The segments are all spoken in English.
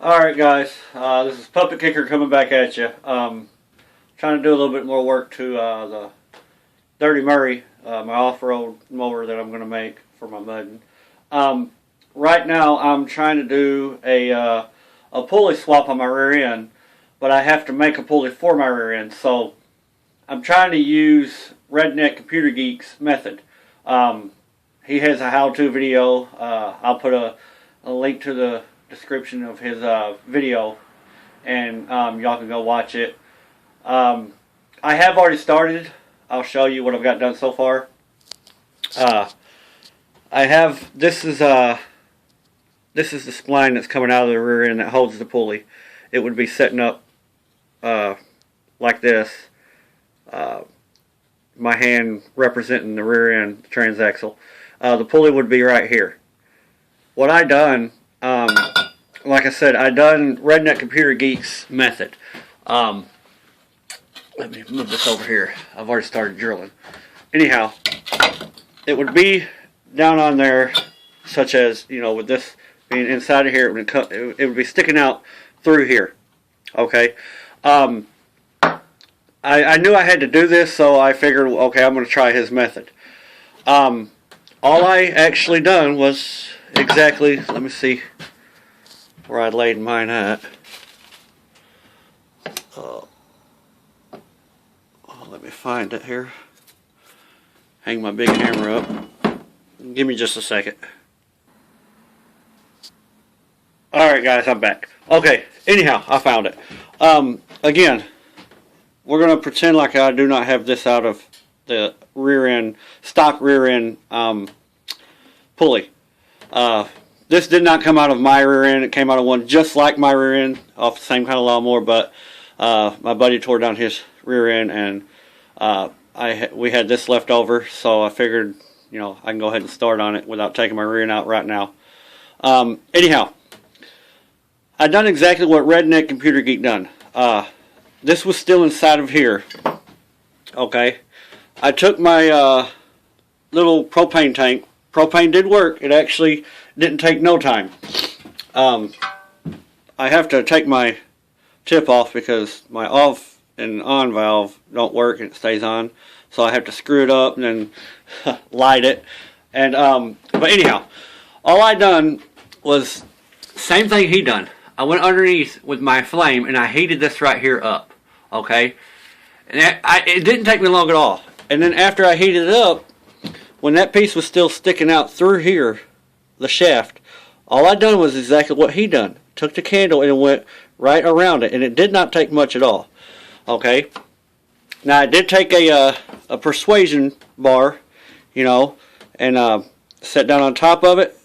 Alright guys, this is Puppet Kicker coming back at you. Trying to do a little bit more work to the Dirty Murray, my off-road mower that I'm going to make for my mudding. Right now I'm trying to do a pulley swap on my rear end, but I have to make a pulley for my rear end, so I'm trying to use Redneck Computer Geek's method. He has a how-to video. I'll put a link to the description of his video, and y'all can go watch it. I have already started. I'll show you what I've got done so far. This is the spline that's coming out of the rear end that holds the pulley. It would be setting up like this. My hand representing the rear end, the transaxle. The pulley would be right here. What I done, like I said, I done Redneck Computer Geek's method. Let me move this over here. I've already started drilling. Anyhow, it would be down on there, such as, you know, with this being inside of here, it would be sticking out through here. Okay. I knew I had to do this, so I figured, okay, I'm going to try his method. All I actually done was exactly, let me see where I laid mine at. Let me find it here. Hang my big hammer up. Give me just a second. Alright guys, I'm back. Okay, anyhow, I found it. Again, we're going to pretend like I do not have this out of the rear end, stock rear end pulley. This did not come out of my rear end. It came out of one just like my rear end, off the same kind of lawnmower, but my buddy tore down his rear end, and we had this left over, so I figured, you know, I can go ahead and start on it without taking my rear end out right now. Anyhow, I done exactly what Redneck Computer Geek done. This was still inside of here. Okay, I took my little propane tank. Propane did work. It actually didn't take no time. I have to take my tip off because my off and on valve don't work and it stays on. So I have to screw it up and then light it. And but anyhow, all I done was same thing he done. I went underneath with my flame and I heated this right here up. Okay, and it didn't take me long at all. And then after I heated it up, when that piece was still sticking out through here, the shaft, all I done was exactly what he done. Took the candle and went right around it, and it did not take much at all. Okay, now I did take a persuasion bar, you know, and set down on top of it,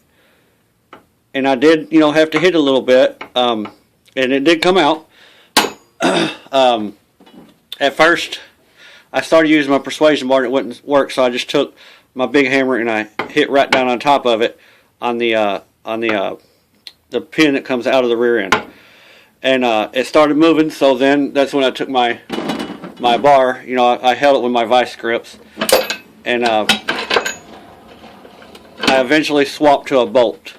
and I did, you know, have to hit a little bit, and it did come out. At first, I started using my persuasion bar and it wouldn't work, so I just took my big hammer and I hit right down on top of it on the pin that comes out of the rear end, and it started moving. So then that's when I took my bar, you know, I held it with my vice grips, and I eventually swapped to a bolt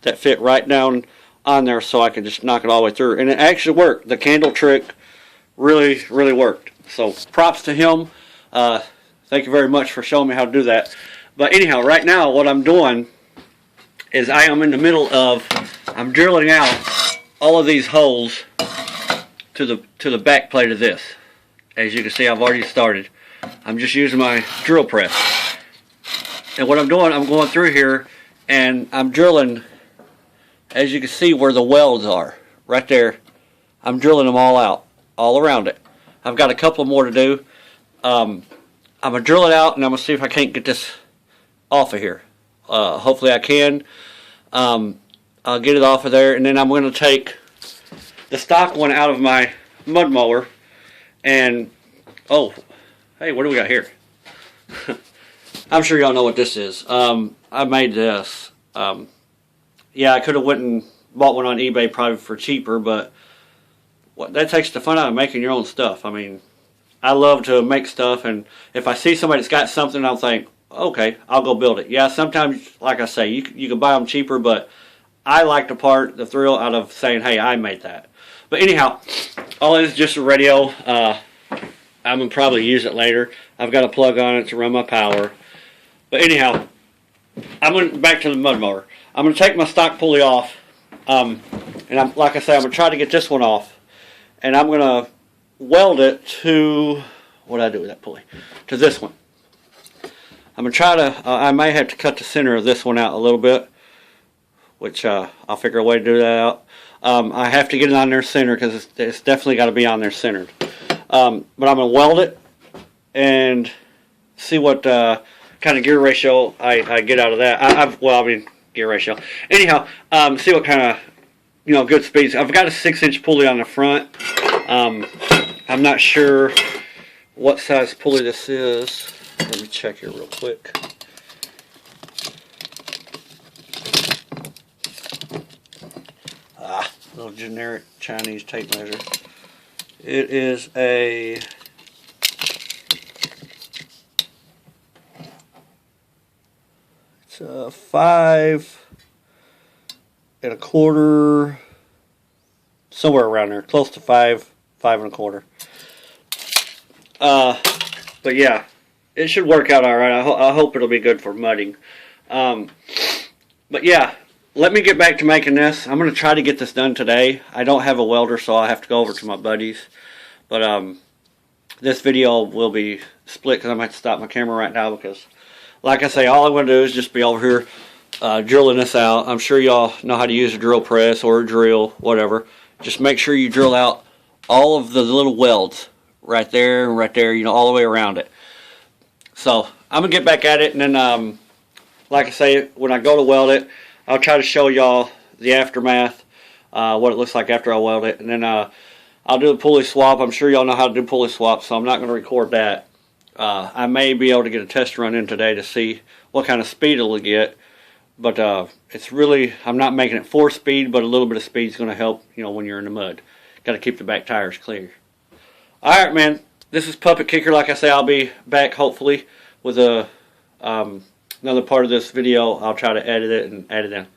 that fit right down on there, so I could just knock it all the way through, and it actually worked. The candle trick really worked. So props to him. Thank you very much for showing me how to do that. But anyhow, right now what I'm doing is I am in the middle of, I'm drilling out all of these holes to the back plate of this. As you can see, I've already started. I'm just using my drill press. And what I'm doing, I'm going through here and I'm drilling, as you can see where the welds are, right there. I'm drilling them all out, all around it. I've got a couple more to do. I'm going to drill it out and I'm going to see if I can't get this off of here. Hopefully I can. I'll get it off of there, and then I'm going to take the stock one out of my mud mower, and oh, hey, what do we got here? I'm sure y'all know what this is. I made this. Yeah, I could have went and bought one on eBay probably for cheaper, but that takes the fun out of making your own stuff. I mean, I love to make stuff, and if I see somebody that's got something, I'll think, okay, I'll go build it. Yeah, sometimes, like I say, you can buy them cheaper, but I like the thrill out of saying, hey, I made that. But anyhow, all it is just a radio. I'm going to probably use it later. I've got a plug on it to run my power. But anyhow, I'm going back to the mud mower. I'm going to take my stock pulley off. And like I say, I'm going to try to get this one off. And I'm going to weld it to, what did I do with that pulley? To this one. I'm going to try to, I may have to cut the center of this one out a little bit. Which I'll figure a way to do that out. I have to get it on there center because it's definitely got to be on there centered. But I'm going to weld it and see what kind of gear ratio I get out of that. Gear ratio. Anyhow, see what kind of good speeds. I've got a 6-inch pulley on the front. I'm not sure what size pulley this is. Let me check here real quick. Little generic Chinese tape measure. It is a it's a 5 1/4, somewhere around there, close to 5 1/4. But yeah, it should work out all right. I hope it'll be good for mudding. But yeah. Let me get back to making this. I'm going to try to get this done today. I don't have a welder, so I'll have to go over to my buddies. But this video will be split because I might stop my camera right now because, like I say, all I'm going to do is just be over here drilling this out. I'm sure y'all know how to use a drill press or a drill, whatever. Just make sure you drill out all of the little welds right there, all the way around it. So I'm going to get back at it, and then, like I say, when I go to weld it, I'll try to show y'all the aftermath, what it looks like after I weld it. And then I'll do a pulley swap. I'm sure y'all know how to do pulley swaps, so I'm not going to record that. I may be able to get a test run in today to see what kind of speed it'll get. But it's really, I'm not making it 4-speed, but a little bit of speed is going to help, when you're in the mud. Got to keep the back tires clear. Alright, man. This is Puppet Kicker. Like I say, I'll be back, hopefully, with a... another part of this video. I'll try to edit it and add it in.